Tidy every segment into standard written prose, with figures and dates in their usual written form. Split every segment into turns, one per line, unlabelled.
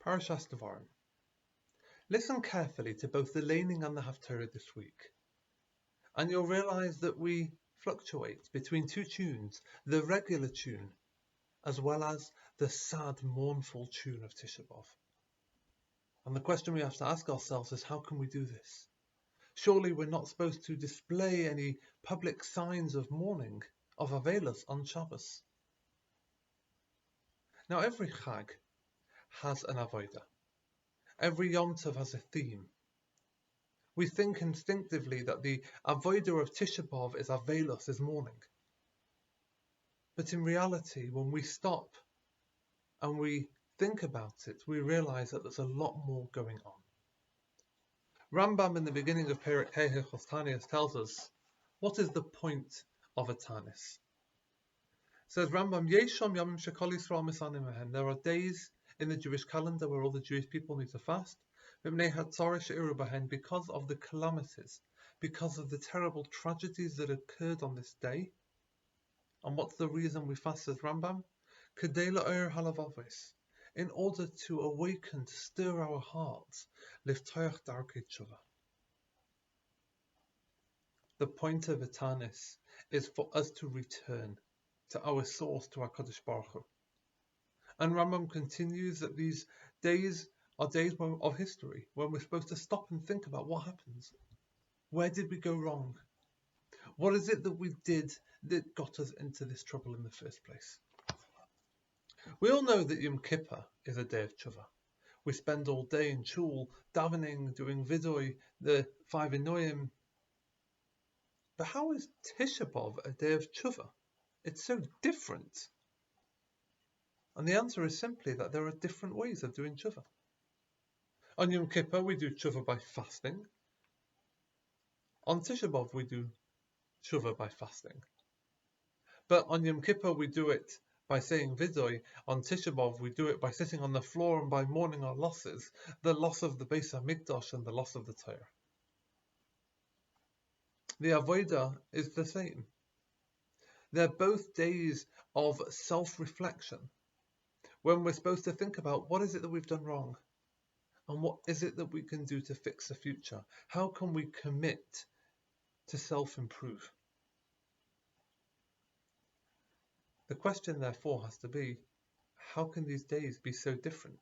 Parshas Devarim. Listen carefully to both the laning and the Haftarah this week, and you'll realise that we fluctuate between two tunes, the regular tune as well as the sad, mournful tune of Tisha B'Av. And the question we have to ask ourselves is, how can we do this? Surely we're not supposed to display any public signs of mourning, of Avelos on Shabbos. Now every Chag has an Avodah. Every Yom Tov has a theme. We think instinctively that the Avodah of Tisha B'Av is Avelos, is mourning. But in reality, when we stop and we think about it, we realise that there's a lot more going on. Rambam in the beginning of Perek Hey Hilchos Tanis tells us, what is the point of a Tanis? Says Rambam, Yeshom Yamim Shekol Yisrael Misanim Mehen. There are days in the Jewish calendar where all the Jewish people need to fast, because of the calamities, because of the terrible tragedies that occurred on this day. And what's the reason we fast, says Rambam? In order to awaken, to stir our hearts. The point of a Tanis is for us to return to our source, to our Kadosh Baruch Hu. And Rambam continues that these days are days of history, when we're supposed to stop and think about what happens. Where did we go wrong? What is it that we did that got us into this trouble in the first place? We all know that Yom Kippur is a day of tshuva. We spend all day in shul, davening, doing vidui, the 5 Inoyim. But how is Tisha B'Av a day of tshuva? It's so different. And the answer is simply that there are different ways of doing tshuva. On Yom Kippur we do tshuva by fasting. On Tisha B'Av we do tshuva by fasting. But on Yom Kippur we do it by saying vidui. On Tisha B'Av we do it by sitting on the floor and by mourning our losses, the loss of the Beis HaMikdash and the loss of the Torah. The Avodah is the same. They're both days of self-reflection, when we're supposed to think about what is it that we've done wrong and what is it that we can do to fix the future. How can we commit to self-improve? The question, therefore, has to be, how can these days be so different?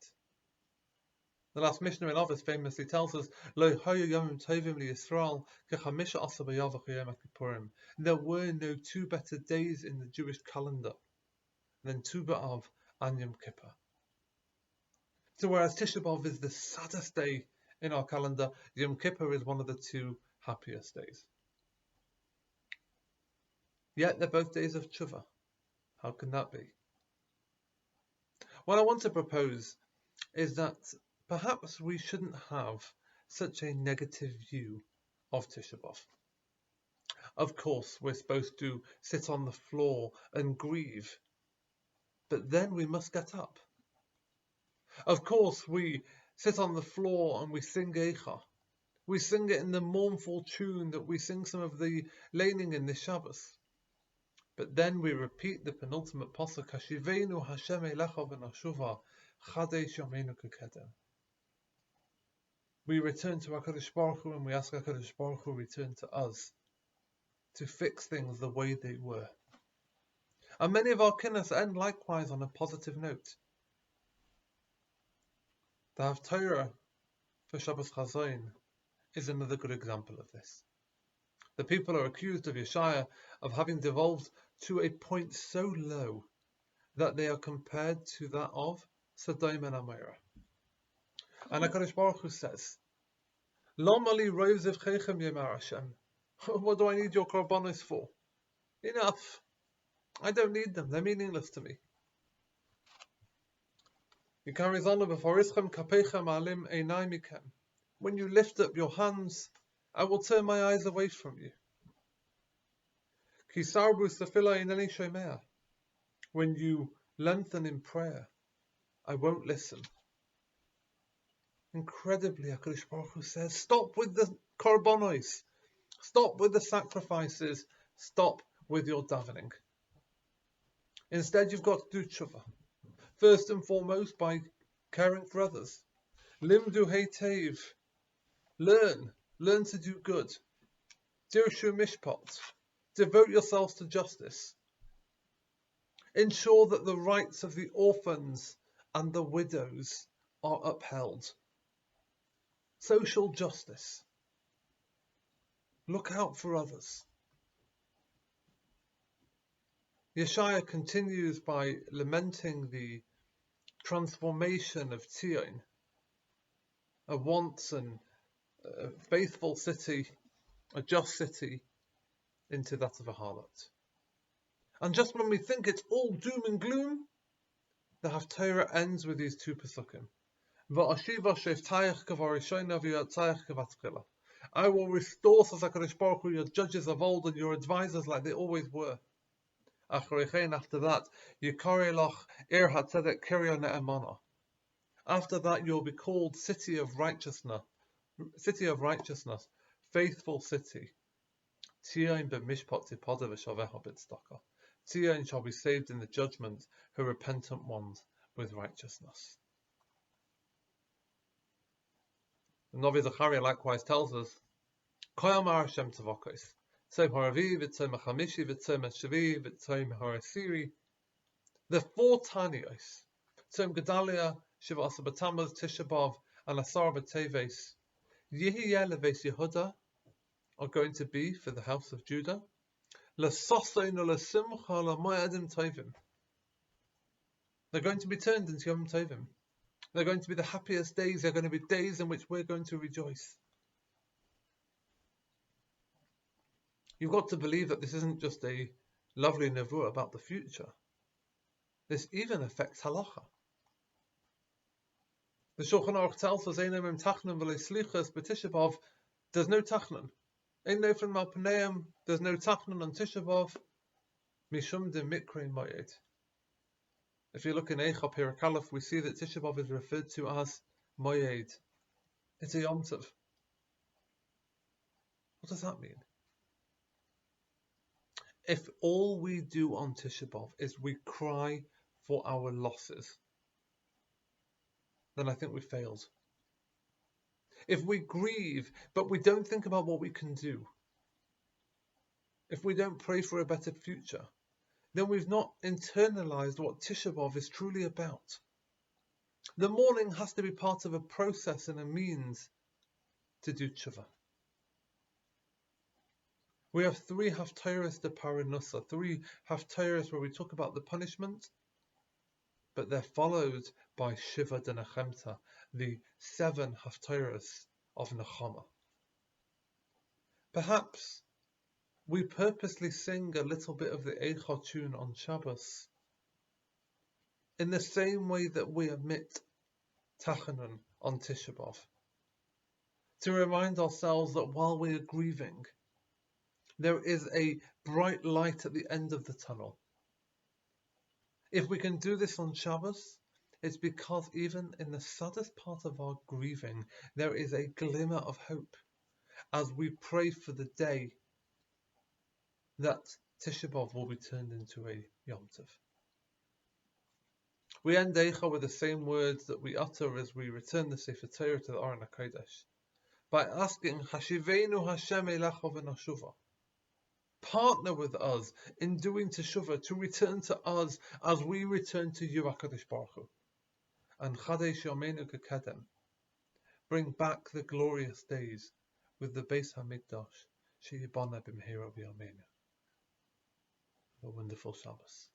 The last Mishnah in Avos famously tells us, Lo hayu yomim tovim liYisrael kechamisha asa b'yavach yom HaKippurim. There were no two better days in the Jewish calendar than Tu B'Av and Yom Kippur. So whereas Tisha B'Av is the saddest day in our calendar, Yom Kippur is one of the two happiest days. Yet they're both days of tshuva. How can that be? What I want to propose is that perhaps we shouldn't have such a negative view of Tisha B'Av. Of course, we're supposed to sit on the floor and grieve, but then we must get up. Of course, we sit on the floor and we sing Eicha. We sing it in the mournful tune that we sing some of the laning in the Shabbos. But then we repeat the penultimate pasuk, Hashivenu Hashem Elecha v'nashuva, Chadesh Yomeinu Kekedem. We return to HaKadosh Baruch Hu and we ask HaKadosh Baruch Hu return to us to fix things the way they were. And many of our kinnas end likewise on a positive note. The Haftarah for Shabbos Chazayin is another good example of this. The people are accused of Yeshaya of having devolved to a point so low that they are compared to that of Sodom and Amorah. And HaKadosh Baruch Hu says, Lama li roiv zivcheichem yemar Hashem. What do I need your korbanos for? Enough. I don't need them. They're meaningless to me. When you lift up your hands, I will turn my eyes away from you. When you lengthen in prayer, I won't listen. Incredibly, HaKadosh Baruch Hu says, stop with the korbanos, stop with the sacrifices, stop with your davening. Instead, you've got to do tshuva. First and foremost, by caring for others. Limdu heitev, learn to do good. Dirshu mishpat, devote yourselves to justice. Ensure that the rights of the orphans and the widows are upheld. Social justice. Look out for others. Yeshaya continues by lamenting the transformation of Tion, a once and faithful city, a just city, into that of a harlot. And just when we think it's all doom and gloom, the Haftarah ends with these two pesukim. I will restore, says HaKadosh Baruch Hu, your judges of old and your advisors like they always were. After that, after that, you'll be called city of righteousness, faithful city. Tion shall be saved in the judgment, her repentant ones with righteousness. The Novi Zechariah likewise tells us, the four Tanios, Tzom Gedalia, Shiva Asar B'Tammuz, Tisha B'Av, and Asar B'Teves, Yehiyeh Leves Yehuda, are going to be for the house of Judah. They're going to be turned into Yom Tovim. They're going to be the happiest days. They're going to be days in which we're going to rejoice. You've got to believe that this isn't just a lovely nevuah about the future. This even affects halacha. The Shulchan Aruch tells us, there's no tachnan. There's no tachnan on Tisha B'Av. Mishum de mikre moyed. If you look in Eicha Perek Aleph, we see that Tisha B'Av is referred to as moyed. It's a Yom Tov. What does that mean? If all we do on Tisha B'Av is we cry for our losses, then I think we failed. If we grieve, but we don't think about what we can do, if we don't pray for a better future, then we've not internalized what Tisha B'Av is truly about. The mourning has to be part of a process and a means to do tshuva. We have 3 haftarahs de paranusa, 3 haftarahs where we talk about the punishment, but they're followed by Shiva de Nechemta, the 7 haftarahs of Nechama. Perhaps we purposely sing a little bit of the Eicha tune on Shabbos in the same way that we omit Tachanun on Tisha B'Av, to remind ourselves that while we are grieving, there is a bright light at the end of the tunnel. If we can do this on Shabbos, it's because even in the saddest part of our grieving, there is a glimmer of hope as we pray for the day that Tisha B'Av will be turned into a Yom Tov. We end Eicha with the same words that we utter as we return the Sefer Torah to the Aron HaKodesh, by asking, Hashivenu Hashem Elecha v'Nashuva. Partner with us in doing teshuvah, to return to us as we return to you, HaKadosh Baruch Hu. And Chadesh Yameinu Kekedem, bring back the glorious days with the Beis HaMikdash, Sheyibana b'mehira b'yameinu. A wonderful Shabbos.